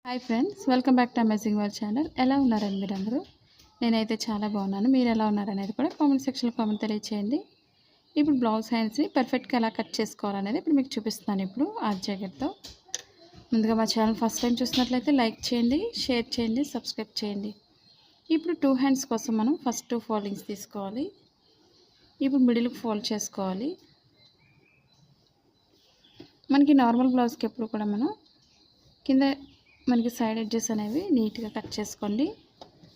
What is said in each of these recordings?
Hi friends, welcome back to amazing world channel. ఎలా ఉన్నారండి మీరందరూ? నేనైతే చాలా బాగున్నాను. మీరు ఎలా ఉన్నారనేది కూడా కామెంట్ సెక్షన్లో కామెంట్ తెలియచేయండి. ఇప్పుడు బ్లౌజ్ హ్యాండ్స్ని పర్ఫెక్ట్గా ఎలా కట్ చేసుకోవాలనేది ఇప్పుడు మీకు చూపిస్తాను. ఇప్పుడు ఆ జాకెట్తో ముందుగా మా ఛానల్ ఫస్ట్ టైం చూసినట్లయితే లైక్ చేయండి, షేర్ చేయండి, సబ్స్క్రైబ్ చేయండి. ఇప్పుడు 2 హ్యాండ్స్ కోసం మనం ఫస్ట్ 2 ఫోల్డింగ్స్ తీసుకోవాలి. ఇప్పుడు మిడిల్కి ఫోల్డ్ చేసుకోవాలి. మనకి నార్మల్ బ్లౌజ్కి ఎప్పుడు కూడా మనం కింద మనకి సైడ్ ఎడ్జెస్ అనేవి నీట్గా కట్ చేసుకోండి,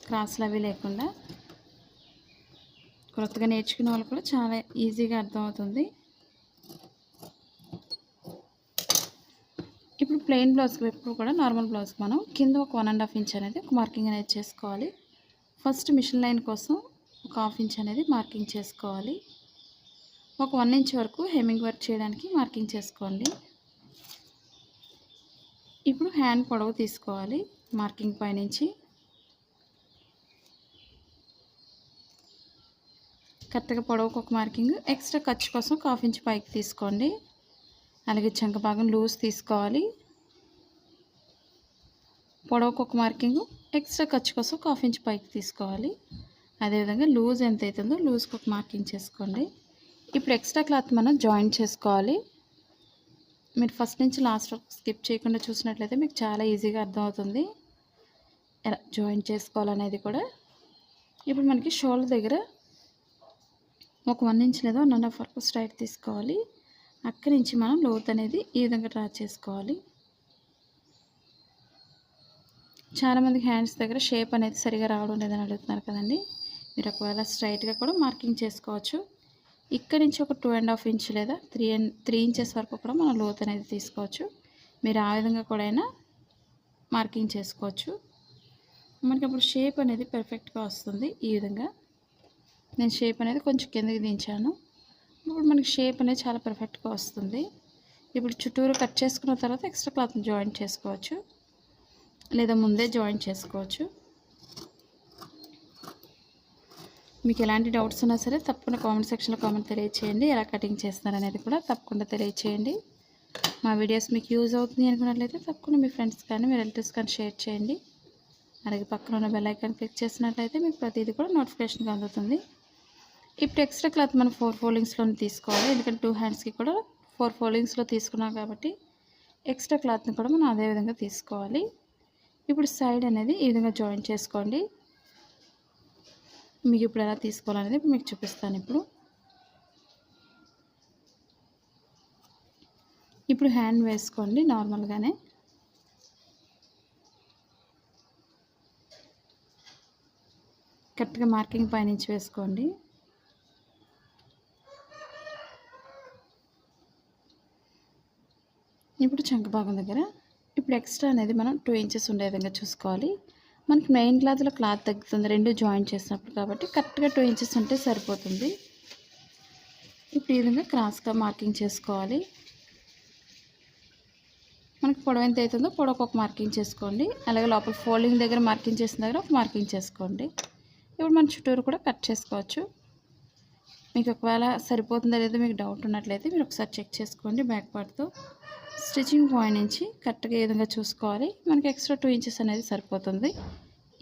క్రాస్లు అవి లేకుండా. కొత్తగా నేర్చుకునే వాళ్ళు కూడా చాలా ఈజీగా అర్థమవుతుంది. ఇప్పుడు ప్లెయిన్ బ్లౌజ్కి ఎప్పుడు కూడా నార్మల్ బ్లౌజ్కి మనం కింద ఒక 1.5 ఇంచ్ అనేది ఒక మార్కింగ్ అనేది చేసుకోవాలి. ఫస్ట్ మిషన్ లైన్ కోసం ఒక 1/2 ఇంచ్ అనేది మార్కింగ్ చేసుకోవాలి. ఒక 1 ఇంచ్ వరకు హెమ్మింగ్ వర్క్ చేయడానికి మార్కింగ్ చేసుకోండి. ఇప్పుడు హ్యాండ్ పొడవు తీసుకోవాలి. మార్కింగ్ పైనుంచి కరెక్ట్గా పొడవుకు ఒక మార్కింగ్, ఎక్స్ట్రా ఖర్చు కోసం 1/2 ఇంచ్ పైకి తీసుకోండి. అలాగే చంక భాగం లూజ్ తీసుకోవాలి. పొడవుకు ఒక మార్కింగ్, ఎక్స్ట్రా ఖర్చు కోసం 1/2 ఇంచ్ పైకి తీసుకోవాలి. అదేవిధంగా లూజ్ ఎంత అవుతుందో లూజ్కి ఒక మార్కింగ్ చేసుకోండి. ఇప్పుడు ఎక్స్ట్రా క్లాత్ మనం జాయింట్ చేసుకోవాలి. మీరు ఫస్ట్ నుంచి లాస్ట్ వరకు స్కిప్ చేయకుండా చూసినట్లయితే మీకు చాలా ఈజీగా అర్థమవుతుంది ఎలా జాయింట్ చేసుకోవాలనేది కూడా. ఇప్పుడు మనకి షోల్డర్ దగ్గర ఒక 1 ఇంచ్ లేదా 1.5 వరకు స్ట్రైట్ తీసుకోవాలి. అక్కడి నుంచి మనం లోత్ అనేది ఈ విధంగా డ్రా చేసుకోవాలి. చాలామందికి హ్యాండ్స్ దగ్గర షేప్ అనేది సరిగా రావడం లేదని అడుగుతున్నారు కదండి. మీరు ఒకవేళ స్ట్రైట్గా కూడా మార్కింగ్ చేసుకోవచ్చు. ఇక్కడి నుంచి ఒక 2.5 ఇంచ్ లేదా 3 ఇంచెస్ వరకు కూడా మనం లోత్ అనేది తీసుకోవచ్చు. మీరు ఆ విధంగా కూడా మార్కింగ్ చేసుకోవచ్చు. మనకి అప్పుడు షేప్ అనేది పర్ఫెక్ట్గా వస్తుంది. ఈ విధంగా నేను షేప్ అనేది కొంచెం కిందకి దించాను. ఇప్పుడు మనకి షేప్ అనేది చాలా పర్ఫెక్ట్గా వస్తుంది. ఇప్పుడు చుట్టూరు కట్ చేసుకున్న తర్వాత ఎక్స్ట్రా క్లాత్ని జాయింట్ చేసుకోవచ్చు, లేదా ముందే జాయింట్ చేసుకోవచ్చు. మీకు ఎలాంటి డౌట్స్ ఉన్నా సరే తప్పకుండా కామెంట్ సెక్షన్లో కామెంట్ తెలియచేయండి. ఎలా కటింగ్ చేస్తున్నారనేది కూడా తప్పకుండా తెలియచేయండి. మా వీడియోస్ మీకు యూజ్ అవుతుంది అనుకున్నట్లయితే తప్పకుండా మీ ఫ్రెండ్స్ కానీ మీ రిలేటివ్స్ కానీ షేర్ చేయండి. అలాగే పక్కన ఉన్న బెల్ ఐకాన్ క్లిక్ చేసినట్లయితే మీకు ప్రతిదీ కూడా నోటిఫికేషన్గా అందుతుంది. ఇప్పుడు ఎక్స్ట్రా క్లాత్ మనం 4 ఫోల్డింగ్స్లోనే తీసుకోవాలి. ఎందుకంటే 2 హ్యాండ్స్కి కూడా 4 ఫోల్డింగ్స్లో తీసుకున్నాం కాబట్టి ఎక్స్ట్రా క్లాత్ని కూడా మనం అదే విధంగా తీసుకోవాలి. ఇప్పుడు సైడ్ అనేది ఈ విధంగా జాయిన్ చేసుకోండి. మీకు ఇప్పుడు ఎలా తీసుకోవాలనేది మీకు చూపిస్తాను. ఇప్పుడు హ్యాండ్ వేసుకోండి నార్మల్గానే. కరెక్ట్గా మార్కింగ్ పైనుంచి వేసుకోండి. ఇప్పుడు చంక భాగం దగ్గర ఇప్పుడు ఎక్స్ట్రా అనేది మనం 2 ఇంచెస్ ఉండే విధంగా చూసుకోవాలి. మనకి మెయిన్ క్లాత్లో క్లాత్ తగ్గుతుంది 2 జాయింట్ చేసినప్పుడు, కాబట్టి కరెక్ట్గా 2 ఇంచెస్ ఉంటే సరిపోతుంది. ఇప్పుడు ఈ విధంగా క్రాస్గా మార్కింగ్ చేసుకోవాలి. మనకి పొడవు ఎంత అవుతుందో పొడవుకు ఒక మార్కింగ్ చేసుకోండి. అలాగే లోపల ఫోల్డింగ్ దగ్గర మార్కింగ్ చేసిన దగ్గర ఒక మార్కింగ్ చేసుకోండి. ఇప్పుడు మన చుట్టూరు కూడా కట్ చేసుకోవచ్చు. మీకు ఒకవేళ సరిపోతుందో లేదో మీకు డౌట్ ఉన్నట్లయితే మీరు ఒకసారి చెక్ చేసుకోండి. బ్యాక్ పార్ట్తో స్టిచ్చింగ్ పాయింట్ నుంచి కరెక్ట్గా ఈ విధంగా చూసుకోవాలి. మనకి ఎక్స్ట్రా 2 ఇంచెస్ అనేది సరిపోతుంది.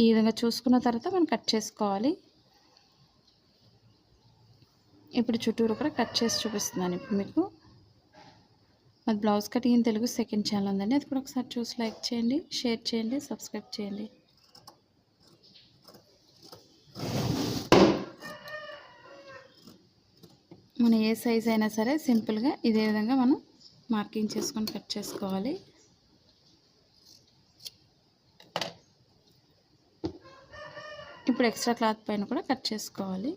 ఈ విధంగా చూసుకున్న తర్వాత మనం కట్ చేసుకోవాలి. ఇప్పుడు చుట్టూరు కూడా కట్ చేసి చూపిస్తున్నాను. ఇప్పుడు మీకు అది blouse cutting in Telugu second channel ఉందండి. అది కూడా ఒకసారి చూసి లైక్ చేయండి, షేర్ చేయండి, సబ్స్క్రైబ్ చేయండి. మన ఏ సైజ్ అయినా సరే సింపుల్గా ఇదే విధంగా మనం మార్కింగ్ చేసుకొని కట్ చేసుకోవాలి. ఇప్పుడు ఎక్స్ట్రా క్లాత్ పైన కూడా కట్ చేసుకోవాలి.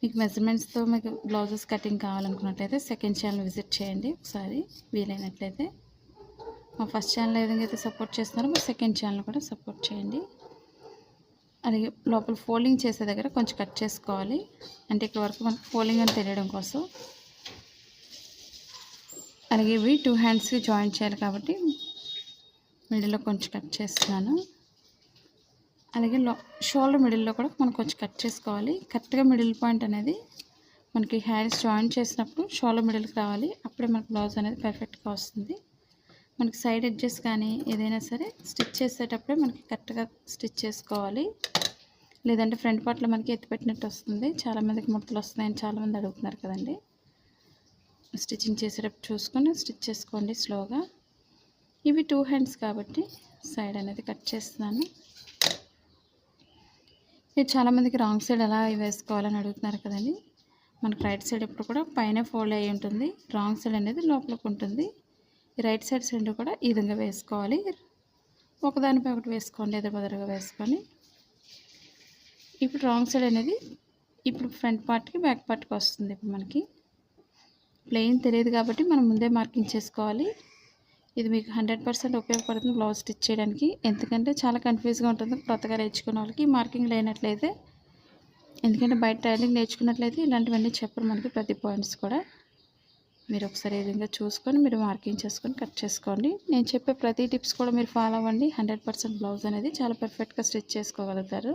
మీకు మెజర్మెంట్స్తో మీకు బ్లౌజెస్ కటింగ్ కావాలనుకున్నట్లయితే సెకండ్ ఛానల్ విజిట్ చేయండి ఒకసారి వీలైనట్లయితే. మా ఫస్ట్ ఛానల్ ఏ విధంగా అయితే సపోర్ట్ చేస్తున్నారో మా సెకండ్ ఛానల్ కూడా సపోర్ట్ చేయండి. అలాగే లోపల ఫోల్డింగ్ చేసే దగ్గర కొంచెం కట్ చేసుకోవాలి. అంటే ఇక్కడ వరకు మనకు ఫోల్డింగ్ అని తెలియడం కోసం. అలాగే ఇవి 2 హ్యాండ్స్కి జాయిన్ చేయాలి కాబట్టి మిడిల్లో కొంచెం కట్ చేస్తున్నాను. అలాగే షోల్డర్ మిడిల్లో కూడా మనం కొంచెం కట్ చేసుకోవాలి. కరెక్ట్గా మిడిల్ పాయింట్ అనేది మనకి హ్యాండ్స్ జాయిన్ చేసినప్పుడు షోల్డర్ మిడిల్కి రావాలి. అప్పుడే మనకు బ్లౌజ్ అనేది పర్ఫెక్ట్గా వస్తుంది. మనకి సైడ్ ఎడ్జెస్ కానీ ఏదైనా సరే స్టిచ్ చేసేటప్పుడే మనకి కరెక్ట్గా స్టిచ్ చేసుకోవాలి. లేదంటే ఫ్రంట్ పార్ట్లో మనకి ఎత్తిపెట్టినట్టు వస్తుంది. చాలామందికి ముడతలు వస్తున్నాయని చాలామంది అడుగుతున్నారు కదండి. స్టిచ్చింగ్ చేసేటప్పుడు చూసుకొని స్టిచ్ చేసుకోండి స్లోగా. ఇవి 2 హ్యాండ్స్ కాబట్టి సైడ్ అనేది కట్ చేస్తున్నాను. ఇది చాలామందికి రాంగ్ సైడ్ ఎలా వేసుకోవాలని అడుగుతున్నారు కదండి. మనకు రైట్ సైడ్ ఎప్పుడు కూడా పైన ఫోల్డ్ అయ్యి ఉంటుంది, రాంగ్ సైడ్ అనేది లోపలికి ఉంటుంది. ఈ రైట్ సైడ్ రెండు కూడా ఈ విధంగా వేసుకోవాలి. ఒకదానిపై ఒకటి వేసుకోండి, ఎదురుబెదురుగా వేసుకొని. ఇప్పుడు రాంగ్ సైడ్ అనేది ఇప్పుడు ఫ్రంట్ పార్ట్కి బ్యాక్ పార్ట్కి వస్తుంది. ఇప్పుడు మనకి ప్లెయిన్ తెలియదు కాబట్టి మనం ముందే మార్కింగ్ చేసుకోవాలి. ఇది మీకు 100% ఉపయోగపడుతుంది బ్లౌజ్ స్టిచ్ చేయడానికి. ఎందుకంటే చాలా కన్ఫ్యూజ్గా ఉంటుంది కొత్తగా నేర్చుకున్న వాళ్ళకి మార్కింగ్ లేనట్లయితే. ఎందుకంటే బయట ట్రైలింగ్ నేర్చుకున్నట్లయితే ఇలాంటివన్నీ చెప్పరు మనకి, ప్రతి పాయింట్స్ కూడా. మీరు ఒకసారి ఈ విధంగా చూసుకొని మీరు మార్కింగ్ చేసుకొని కట్ చేసుకోండి. నేను చెప్పే ప్రతి టిప్స్ కూడా మీరు ఫాలో అవ్వండి. 100% బ్లౌజ్ అనేది చాలా పర్ఫెక్ట్గా స్టిచ్ చేసుకోగలుగుతారు.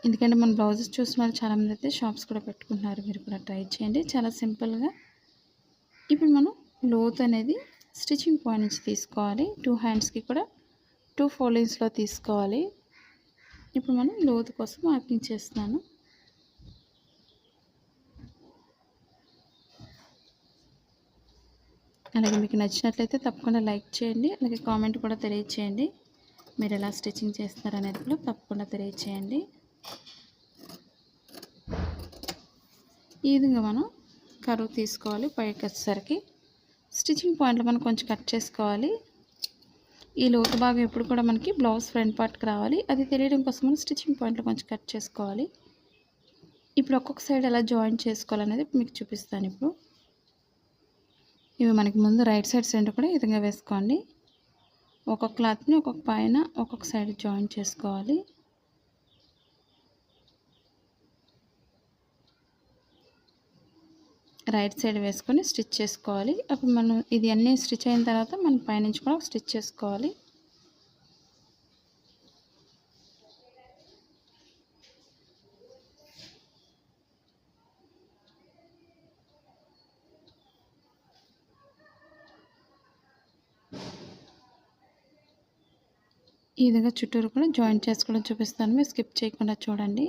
ఎందుకంటే మన బ్లౌజెస్ చూసిన వాళ్ళు చాలామంది అయితే షాప్స్ కూడా పెట్టుకుంటున్నారు. మీరు కూడా ట్రై చేయండి, చాలా సింపుల్గా. ఇప్పుడు మనం లోత్ అనేది స్టిచ్చింగ్ పాయింట్ నుంచి తీసుకోవాలి. 2 హ్యాండ్స్కి కూడా 2 ఫోల్డింగ్స్లో తీసుకోవాలి. ఇప్పుడు మనం లోతు కోసం మార్కింగ్ చేస్తున్నాను. అలాగే మీకు నచ్చినట్లయితే తప్పకుండా లైక్ చేయండి, అలాగే కామెంట్ కూడా తెలియచేయండి. మీరు ఎలా స్టిచ్చింగ్ చేస్తారు అనేది కూడా తప్పకుండా తెలియచేయండి. ఈ విధంగా మనం కరువు తీసుకోవాలి. పైకి వచ్చేసరికి స్టిచ్చింగ్ పాయింట్లో మనం కొంచెం కట్ చేసుకోవాలి. ఈ లోతు భాగం ఎప్పుడు కూడా మనకి బ్లౌజ్ ఫ్రంట్ పార్ట్కి రావాలి. అది తెలియడం కోసం మనం స్టిచ్చింగ్ పాయింట్లో కొంచెం కట్ చేసుకోవాలి. ఇప్పుడు ఒక్కొక్క సైడ్ ఎలా జాయిన్ చేసుకోవాలనేది మీకు చూపిస్తాను. ఇప్పుడు ఇవి మనకి ముందు రైట్ సైడ్స్ రెండు కూడా ఈ విధంగా వేసుకోండి. ఒక్కొక్క క్లాత్ని ఒక్కొక్క పైన ఒక్కొక్క సైడ్ జాయిన్ చేసుకోవాలి. రైట్ సైడ్ వేసుకొని స్టిచ్ చేసుకోవాలి. అప్పుడు మనం ఇది అన్నీ స్టిచ్ అయిన తర్వాత మనం పైనుంచి కూడా స్టిచ్ చేసుకోవాలి. ఈ విధంగా చుట్టూరు కూడా జాయింట్ చేసుకోవడం చూపిస్తాను, మీరు స్కిప్ చేయకుండా చూడండి.